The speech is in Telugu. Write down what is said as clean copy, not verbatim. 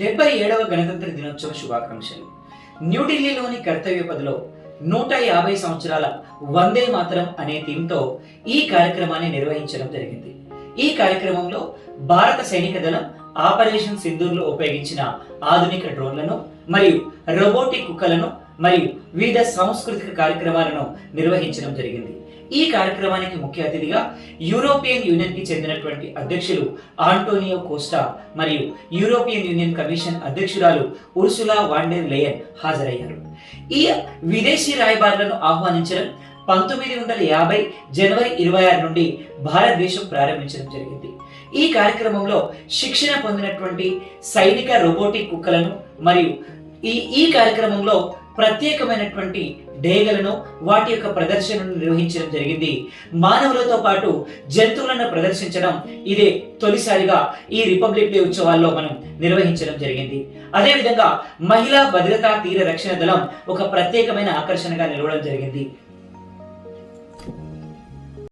77వ గణతంత్ర దినోత్సవ శుభాకాంక్షలు. న్యూఢిల్లీలోని కర్తవ్య పథలో 150 సంవత్సరాల వందే మాతరం అనే థీమ్తో ఈ కార్యక్రమాన్ని నిర్వహించడం జరిగింది. ఈ కార్యక్రమంలో భారత సైనిక దళం ఆపరేషన్ సింధూర్లో ఉపయోగించిన ఆధునిక డ్రోన్లను మరియు రోబోటిక్ కుక్కలను మరియు వివిధ సాంస్కృతిక కార్యక్రమాలను నిర్వహించడం జరిగింది. ఈ కార్యక్రమానికి ముఖ్య అతిథిగా యూరోపియన్ యూనియన్ కి చెందినటువంటి అధ్యక్షులు ఆంటోనియో కోస్టా మరియు యూరోపియన్ యూనియన్ కమిషన్ అధ్యక్షురాలు ఉర్సులా వాన్ డెర్ లెయన్ హాజరయ్యారు. ఈ విదేశీ రాయబారులను ఆహ్వానించడం 1950 జనవరి 26 నుండి భారతదేశం ప్రారంభించడం జరిగింది. ఈ కార్యక్రమంలో శిక్షణ పొందినటువంటి సైనిక రోబోటిక్ కుక్కలను మరియు ఈ కార్యక్రమంలో ప్రత్యేకమైనటువంటి డేగలను వాటి యొక్క ప్రదర్శనను నిర్వహించడం జరిగింది. మానవులతో పాటు జంతువులను ప్రదర్శించడం ఇదే తొలిసారిగా ఈ రిపబ్లిక్ డే ఉత్సవాల్లో మనం నిర్వహించడం జరిగింది. అదేవిధంగా మహిళా భద్రతా తీర రక్షణ దళం ఒక ప్రత్యేకమైన ఆకర్షణగా నిలవడం జరిగింది.